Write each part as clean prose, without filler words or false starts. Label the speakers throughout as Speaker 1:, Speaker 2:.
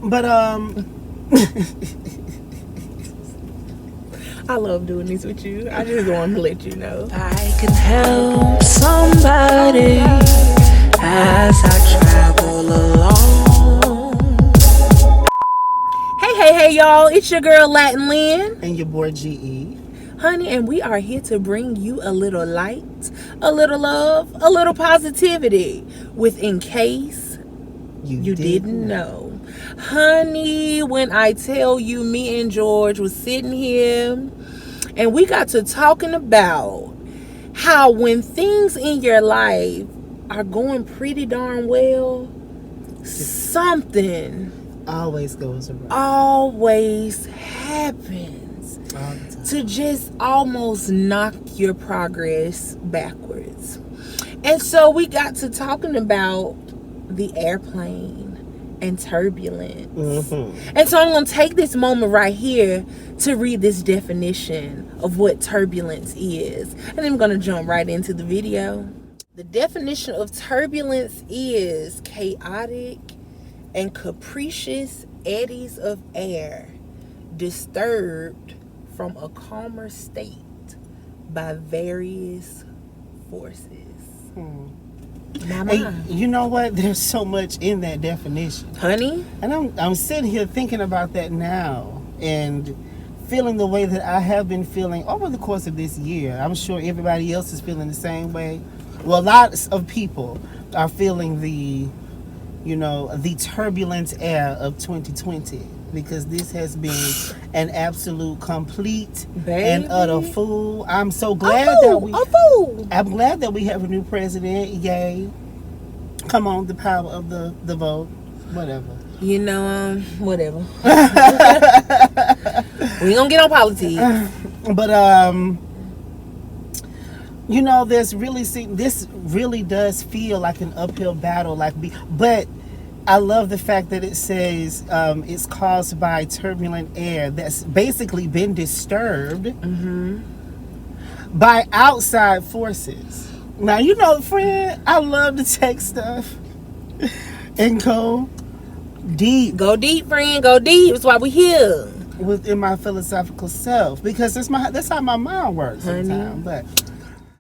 Speaker 1: But
Speaker 2: I love doing this with you. I just want to let you know.
Speaker 3: I can help somebody as I travel along.
Speaker 2: Hey, y'all. It's your girl, Latin Lynn.
Speaker 1: and your boy GE.
Speaker 2: Honey, and we are here to bring you a little light, a little love, a little positivity with In Case You Didn't Know. Honey, when I tell you, me and George was sitting here and we got to talking about how when things in your life are going pretty darn well, something
Speaker 1: Always goes around.
Speaker 2: always happens
Speaker 1: All the time.
Speaker 2: to just almost knock your progress backwards. And so we got to talking about the airplane and turbulence.
Speaker 1: Mm-hmm.
Speaker 2: And so I'm going to take this moment right here to read this definition of what turbulence is. And then I'm going to jump right into the video. The definition of turbulence is chaotic and capricious eddies of air disturbed from a calmer state by various forces.
Speaker 1: Hey, you know what? There's so much in that definition.
Speaker 2: Honey?
Speaker 1: And I'm sitting here thinking about that now and feeling the way that I have been feeling over the course of this year. I'm sure everybody else is feeling the same way. Well, lots of people are feeling the turbulent air of 2020 because this has been an absolute complete and utter fool. I'm so glad I'm glad that we have a new president. Yay. Come on, the power of the vote. Whatever.
Speaker 2: Whatever. We ain't gonna get on politics.
Speaker 1: But this really does feel like an uphill battle. But I love the fact that it says it's caused by turbulent air that's basically been disturbed by outside forces. Now, friend, I love to take stuff and go deep.
Speaker 2: Go deep, friend. Go deep. That's why we here.
Speaker 1: Within my philosophical self, because that's how my mind works sometimes. But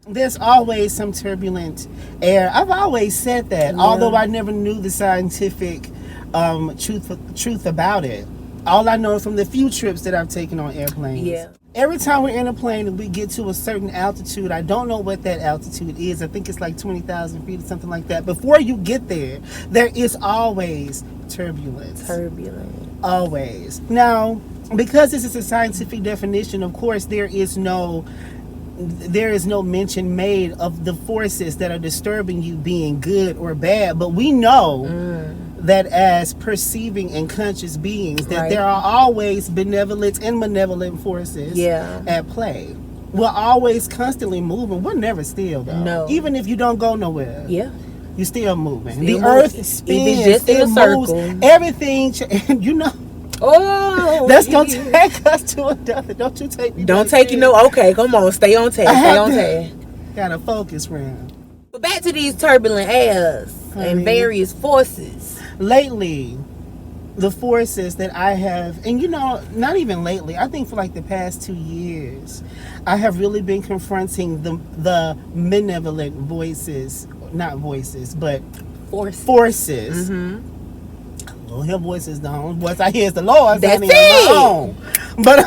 Speaker 1: there's always some turbulent air. I've always said that, although I never knew the scientific truth about it. All I know is from the few trips that I've taken on airplanes.
Speaker 2: Yeah.
Speaker 1: Every time we're in a plane and we get to a certain altitude, I don't know what that altitude is. I think it's like 20,000 feet or something like that. Before you get there is always turbulence. Always. Now, because this is a scientific definition, of course, there is no mention made of the forces that are disturbing you being good or bad. But we know that as perceiving and conscious beings, that there are always benevolent and malevolent forces at play. We're always constantly moving. We're never still, though.
Speaker 2: No.
Speaker 1: Even if you don't go nowhere.
Speaker 2: Yeah.
Speaker 1: You're still moving.
Speaker 2: Still
Speaker 1: the earth spins.
Speaker 2: It's just in a
Speaker 1: moves.
Speaker 2: circle.
Speaker 1: Everything,
Speaker 2: Oh,
Speaker 1: that's gonna take us to another. Don't you take me.
Speaker 2: Don't take you no. Okay, come on, stay on task.
Speaker 1: Gotta focus, friend.
Speaker 2: But back to these turbulent airs and various forces.
Speaker 1: Lately, the forces that I have, and not even lately. I think for like the past 2 years, I have really been confronting the malevolent voices, not voices, but forces. Well, her voice is the only voice I hear is the Lord.
Speaker 2: That's
Speaker 1: it. But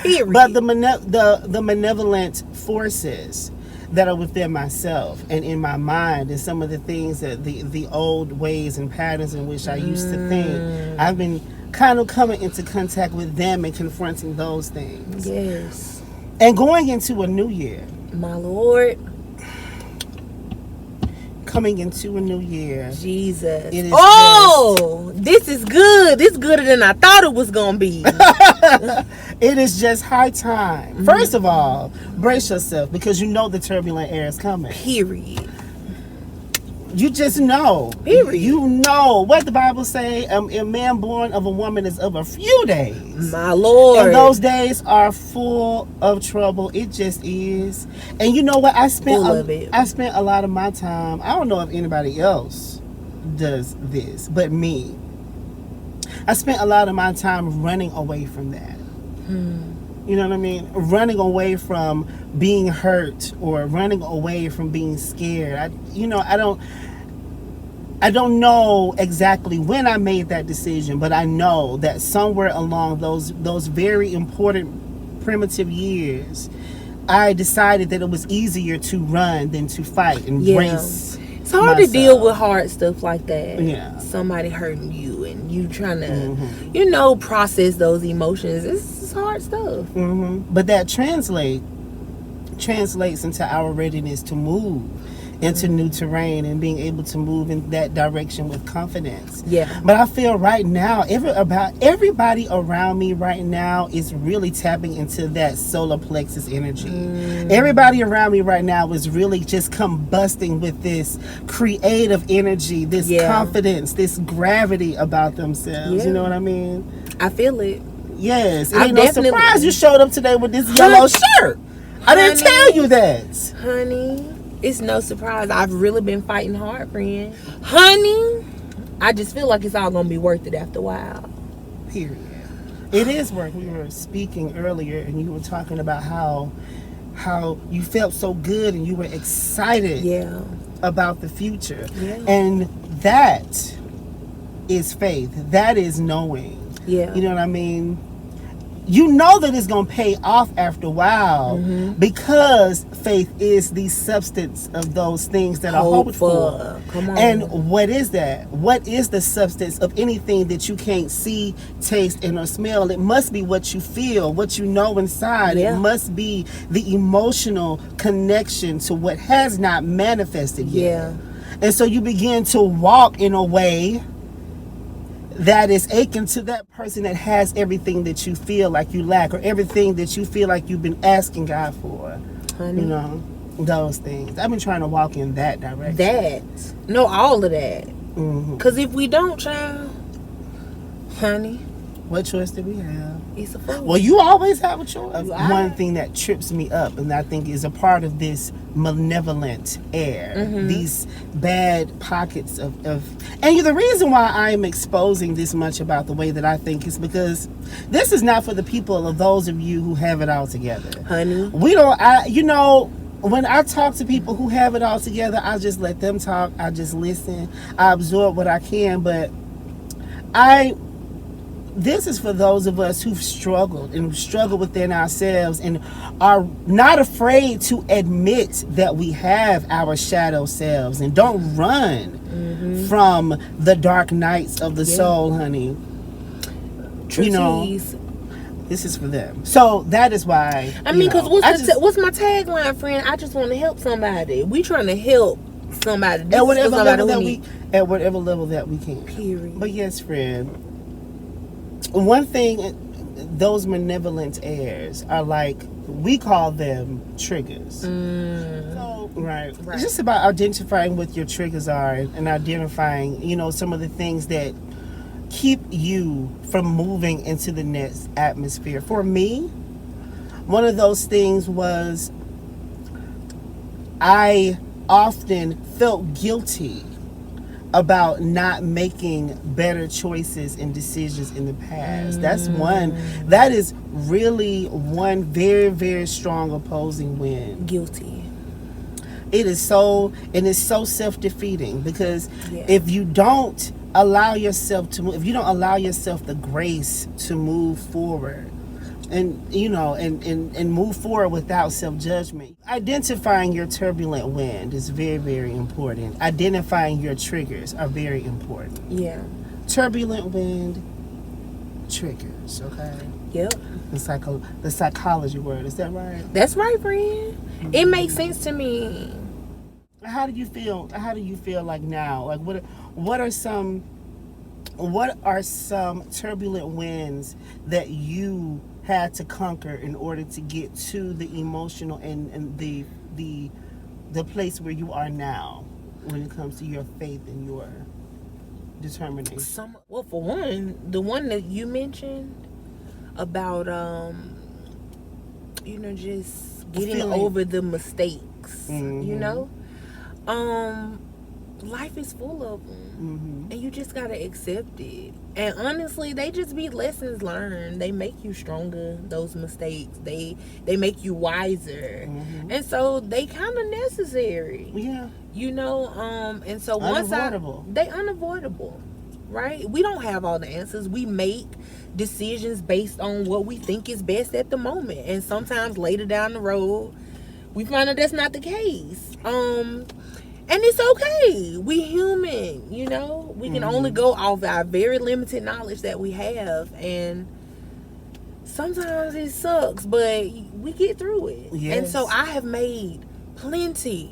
Speaker 2: Period.
Speaker 1: the malevolent forces that are within myself and in my mind, and some of the things that the old ways and patterns in which I used to think, I've been kind of coming into contact with them and confronting those things.
Speaker 2: Yes.
Speaker 1: And going into a new year.
Speaker 2: My Lord.
Speaker 1: Coming into a new year.
Speaker 2: Jesus.
Speaker 1: It is
Speaker 2: this is good. This is gooder than I thought it was going to be.
Speaker 1: It is just high time. First of all, brace yourself because you know the turbulent air is coming.
Speaker 2: Period.
Speaker 1: You just know.
Speaker 2: Period.
Speaker 1: You know what the Bible say. A man born of a woman is of a few days.
Speaker 2: My Lord.
Speaker 1: And those days are full of trouble. It just is. And you know what? I spent a lot of my time. I don't know if anybody else does this, but me. I spent a lot of my time running away from that. You know what I mean? Running away from being hurt or running away from being scared. I don't know exactly when I made that decision, but I know that somewhere along those very important primitive years, I decided that it was easier to run than to fight and brace.
Speaker 2: It's hard to deal with hard stuff like that.
Speaker 1: Yeah.
Speaker 2: Somebody hurting you and you trying to, process those emotions. It's hard stuff.
Speaker 1: But that translates into our readiness to move into new terrain and being able to move in that direction with confidence.
Speaker 2: Yeah.
Speaker 1: But I feel right now, everybody around me right now is really tapping into that solar plexus energy. Everybody around me right now is really just combusting with this creative energy, this confidence, this gravity about themselves.
Speaker 2: Yeah.
Speaker 1: You know what I mean?
Speaker 2: I feel it.
Speaker 1: Yes. It ain't no surprise you showed up today with this yellow shirt. I didn't tell you that.
Speaker 2: Honey, it's no surprise. I've really been fighting hard, friend. Honey, I just feel like it's all going to be worth it after a while.
Speaker 1: Period. It is work. We were speaking earlier and you were talking about how you felt so good and you were excited about the future. Yeah. And that is faith. That is knowing.
Speaker 2: Yeah.
Speaker 1: You know what I mean? You know that it's going to pay off after a while because faith is the substance of those things that are hoped for.
Speaker 2: Come on.
Speaker 1: And what is that? What is the substance of anything that you can't see, taste, and or smell? It must be what you feel, what you know inside. Yeah. It must be the emotional connection to what has not manifested yet.
Speaker 2: Yeah.
Speaker 1: And so you begin to walk in a way that is aching to that person that has everything that you feel like you lack or everything that you feel like you've been asking God for.
Speaker 2: Honey.
Speaker 1: You know, those things. I've been trying to walk in that direction.
Speaker 2: All of that. Because if we don't, child, honey.
Speaker 1: What choice do we have?
Speaker 2: It's a fool.
Speaker 1: Well, you always have a choice. One thing that trips me up, and I think is a part of this malevolent air, these bad pockets of and the reason why I'm exposing this much about the way that I think is because this is not for the people of those of you who have it all together. Honey. When I talk to people who have it all together, I just let them talk. I just listen. I absorb what I can, but this is for those of us who've struggled within ourselves and are not afraid to admit that we have our shadow selves and don't run from the dark nights of the soul, honey. This is for them. So that is why.
Speaker 2: I mean, because what's my tagline, friend? I just want to help somebody. We trying to help somebody.
Speaker 1: At whatever level that we can.
Speaker 2: Period.
Speaker 1: But yes, friend. One thing, those malevolent airs are like, we call them triggers. So, right. It's just about identifying what your triggers are and identifying, some of the things that keep you from moving into the next atmosphere. For me, one of those things was I often felt guilty about not making better choices and decisions in the past. That is really one very, very strong opposing wind.
Speaker 2: Guilty.
Speaker 1: It's so self-defeating because if you don't allow yourself to move, if you don't allow yourself the grace to move forward and move forward without self-judgment. Identifying your turbulent wind is very, very important. Identifying your triggers are very important.
Speaker 2: Yeah.
Speaker 1: Turbulent wind, triggers, okay?
Speaker 2: Yep.
Speaker 1: The psychology word, is that right? That's
Speaker 2: right, friend. It makes sense to me.
Speaker 1: How do you feel like now? Like what are some turbulent winds that you had to conquer in order to get to the emotional and the place where you are now when it comes to your faith and your determination?
Speaker 2: Well, for one, the one that you mentioned about just getting over the mistakes, life is full of them.
Speaker 1: Mm-hmm.
Speaker 2: And you just gotta accept it. And honestly, they just be lessons learned. They make you stronger, those mistakes. They make you wiser.
Speaker 1: Mm-hmm.
Speaker 2: And so they kind of necessary.
Speaker 1: Yeah.
Speaker 2: You know, and so
Speaker 1: Unavoidable.
Speaker 2: they unavoidable, right? We don't have all the answers. We make decisions based on what we think is best at the moment. And sometimes later down the road, we find out that's not the case. And it's okay. We human, you know. We can only go off our very limited knowledge that we have, and sometimes it sucks, but we get through it.
Speaker 1: Yes.
Speaker 2: And so I have made plenty.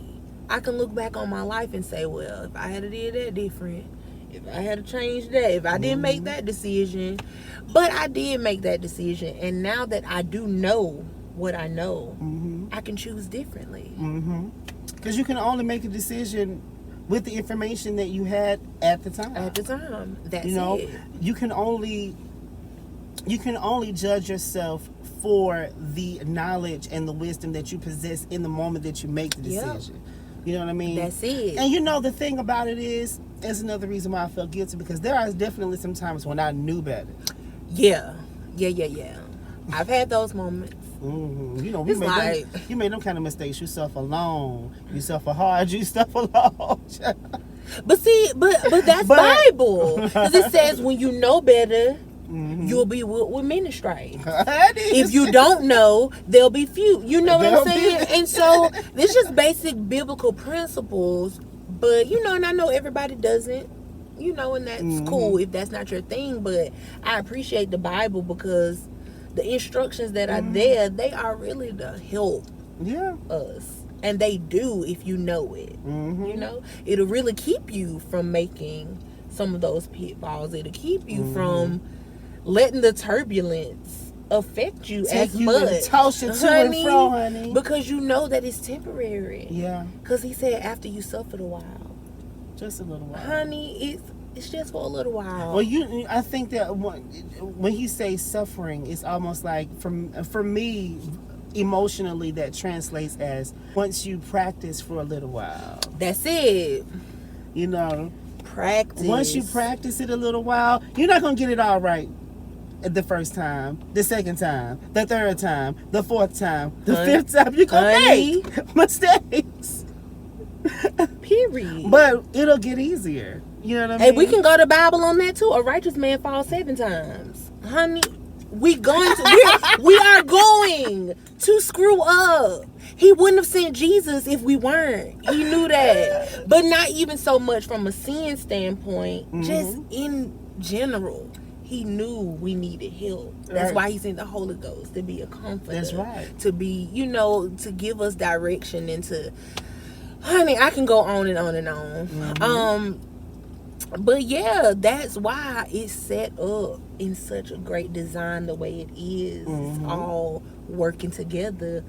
Speaker 2: I can look back on my life and say, well, if I had did that different, if I had changed that, if I didn't make that decision, but I did make that decision, and now that I do know what I know, I can choose differently.
Speaker 1: Because you can only make a decision with the information that you had at the time.
Speaker 2: At the time, that's
Speaker 1: You know,
Speaker 2: it.
Speaker 1: you can only judge yourself for the knowledge and the wisdom that you possess in the moment that you make the decision. You know what I mean?
Speaker 2: That's it.
Speaker 1: And you know, the thing about it is another reason why I felt guilty, because there are definitely some times when I knew better.
Speaker 2: Yeah. I've had those moments.
Speaker 1: You know,
Speaker 2: It's like-
Speaker 1: you made them kind of mistakes. You suffer alone. You suffer hard. You suffer alone.
Speaker 2: But see, but that's Bible. Because it says when you know better, you'll be with many stripes. If you don't know, there'll be few. You know what I'm saying? And so it's just basic biblical principles. But, you know, and I know everybody doesn't. You know, and that's cool if that's not your thing. But I appreciate the Bible because the instructions that are there, they are really to help us. And they do if you know it. You know, it'll really keep you from making some of those pitfalls. It'll keep you from letting the turbulence affect you as much.
Speaker 1: And toss you to and fro, honey.
Speaker 2: Because you know that it's temporary.
Speaker 1: Yeah.
Speaker 2: Because he said after you suffered a while.
Speaker 1: Just a little while.
Speaker 2: Honey, it's just for a little while.
Speaker 1: Well, I think that when he says suffering, it's almost like, for me, emotionally, that translates as once you practice for a little while.
Speaker 2: That's it.
Speaker 1: You know,
Speaker 2: Practice.
Speaker 1: once you practice it a little while, you're not gonna get it all right at the first time, the second time, the third time, the fourth time, the fifth time. You're gonna make mistakes.
Speaker 2: Period.
Speaker 1: But it'll get easier. You know what I mean?
Speaker 2: Hey, we can go to Bible on that too. A righteous man falls 7 times. Honey, we are going to screw up. He wouldn't have sent Jesus if we weren't. He knew that. But not even so much from a sin standpoint, just in general. He knew we needed help. That's why he sent the Holy Ghost, to be a comforter.
Speaker 1: That's right.
Speaker 2: To be, you know, to give us direction and to, honey, I can go on and on and on. But yeah, that's why it's set up in such a great design the way it is. It's all working together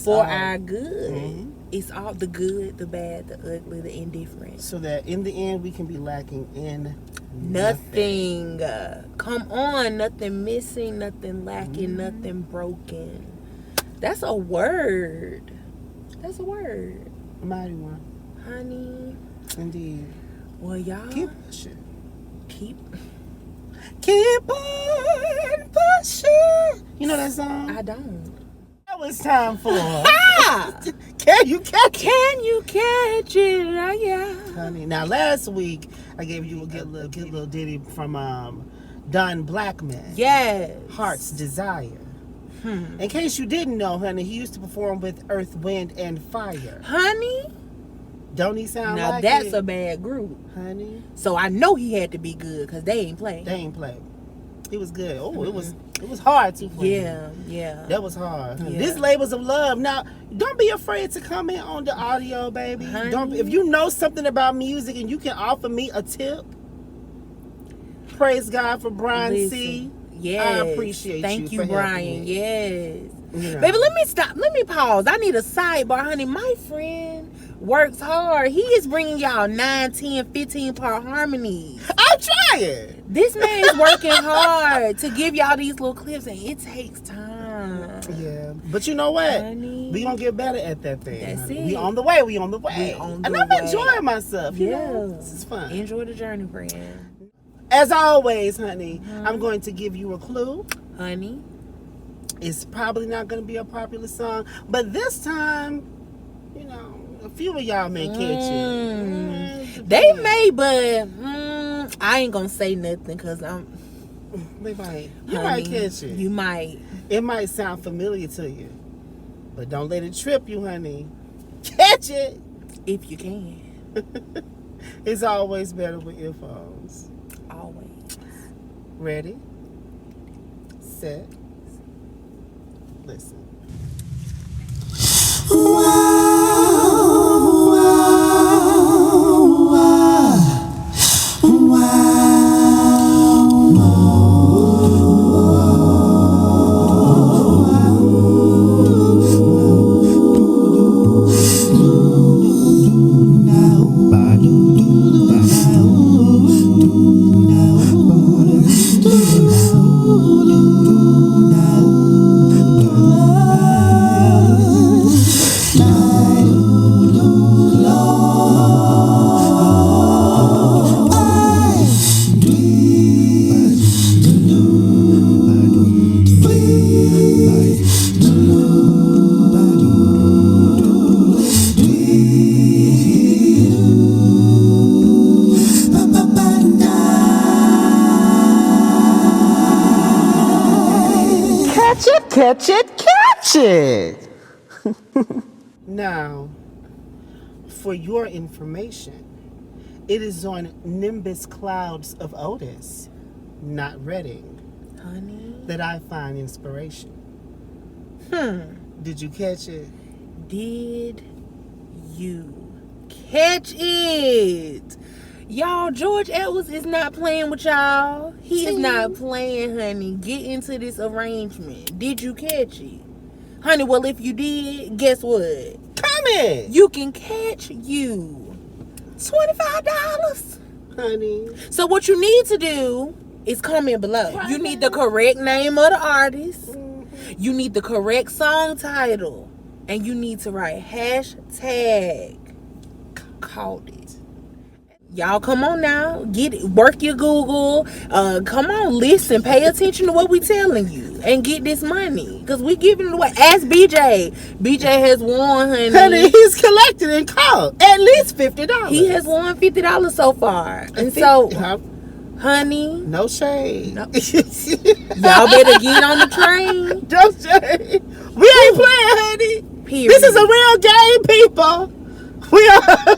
Speaker 2: for our good. It's all the good, the bad, the ugly, the indifferent.
Speaker 1: So that in the end we can be lacking in
Speaker 2: Nothing. Come on, nothing missing, nothing lacking, nothing broken. That's a word. That's a word.
Speaker 1: Mighty one.
Speaker 2: Honey.
Speaker 1: Indeed.
Speaker 2: Well, y'all
Speaker 1: Keep pushing.
Speaker 2: keep
Speaker 1: on pushing. You know that song?
Speaker 2: I don't.
Speaker 1: That was time for.
Speaker 2: Ah!
Speaker 1: Can you catch it?
Speaker 2: Can you catch it? Yeah.
Speaker 1: Honey, now last week I gave you a good little ditty from Don Blackman.
Speaker 2: Yes.
Speaker 1: Heart's Desire. In case you didn't know, honey, he used to perform with Earth, Wind, and Fire.
Speaker 2: Honey.
Speaker 1: Don't he sound
Speaker 2: Now
Speaker 1: like
Speaker 2: that's
Speaker 1: it?
Speaker 2: a bad group.
Speaker 1: Honey,
Speaker 2: So I know he had to be good because they ain't playing.
Speaker 1: they ain't play. It was good. Oh, it was hard too for him.
Speaker 2: Yeah.
Speaker 1: That was hard.
Speaker 2: Yeah.
Speaker 1: This Labels of Love. Now, don't be afraid to comment on the audio, baby.
Speaker 2: Honey.
Speaker 1: Don't. If you know something about music and you can offer me a tip, praise God for Brian C.
Speaker 2: Yes.
Speaker 1: I appreciate
Speaker 2: Thank
Speaker 1: you
Speaker 2: you,
Speaker 1: for
Speaker 2: Brian.
Speaker 1: helping me.
Speaker 2: Yes.
Speaker 1: You know.
Speaker 2: Baby, let me stop. Let me pause. I need a sidebar, honey. My friend works hard. He is bringing y'all 9, 10, 15 part harmonies.
Speaker 1: I'm trying.
Speaker 2: This man is working hard to give y'all these little clips, and it takes time.
Speaker 1: Yeah, but you know what?
Speaker 2: Honey,
Speaker 1: We gonna get better at that thing.
Speaker 2: That's
Speaker 1: honey.
Speaker 2: it.
Speaker 1: We on the way. We on the way.
Speaker 2: on
Speaker 1: and
Speaker 2: the
Speaker 1: I'm
Speaker 2: way.
Speaker 1: enjoying myself. You
Speaker 2: Yeah.
Speaker 1: know, this is fun.
Speaker 2: Enjoy the journey, friend.
Speaker 1: As always, honey, I'm going to give you a clue.
Speaker 2: Honey,
Speaker 1: It's probably not going to be a popular song, but this time, you know, a few of y'all may catch it.
Speaker 2: they may, but I ain't gonna say nothing because
Speaker 1: They might. You
Speaker 2: honey,
Speaker 1: might catch it.
Speaker 2: You might.
Speaker 1: It might sound familiar to you, but don't let it trip you, honey. Catch it.
Speaker 2: If you can.
Speaker 1: It's always better with earphones.
Speaker 2: Always.
Speaker 1: Ready, set, listen.
Speaker 4: Catch it, catch it.
Speaker 1: Now, for your information, it is on Nimbus Clouds of Otis, not Reading,
Speaker 2: Honey.
Speaker 1: that I find inspiration. Did you catch it?
Speaker 2: Did you catch it? Y'all, George Edwards is not playing with y'all. He is not playing, honey. Get into this arrangement. Did you catch it? Honey, well, if you did, guess what?
Speaker 1: Comment!
Speaker 2: You can catch you $25.
Speaker 1: Honey.
Speaker 2: So what you need to do is comment below. You need the correct name of the artist. You need the correct song title. And you need to write hashtag called it. Y'all come on now. Work your Google. Come on, listen. Pay attention to what we telling you. And get this money. Because we giving it away. Ask BJ. BJ has won, honey.
Speaker 1: Honey, he's collected and called at least $50.
Speaker 2: He has won $50 so far. And so, honey,
Speaker 1: no shade.
Speaker 2: No. Y'all better get on the train.
Speaker 1: No shade. We ain't playing, honey.
Speaker 2: Period.
Speaker 1: This is a real game, people. We are.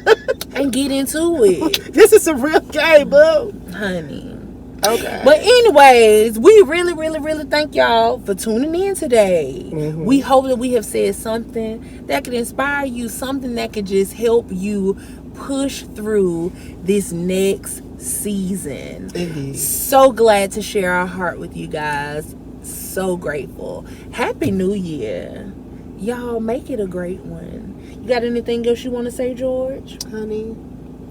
Speaker 2: And get into it.
Speaker 1: This is a real game, boo.
Speaker 2: Honey.
Speaker 1: Okay.
Speaker 2: But anyways, we really thank y'all for tuning in today. We hope that we have said something that could inspire you, something that could just help you push through this next season.
Speaker 1: Indeed.
Speaker 2: So glad to share our heart with you guys. So grateful. Happy New Year. Y'all, make it a great one. You got anything else you want to say, George?
Speaker 1: Honey,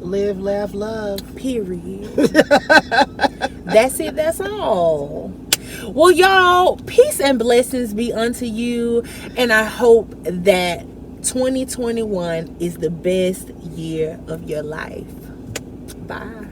Speaker 1: live, laugh, love.
Speaker 2: Period. That's it. That's all. Well, y'all, peace and blessings be unto you. And I hope that 2021 is the best year of your life. Bye.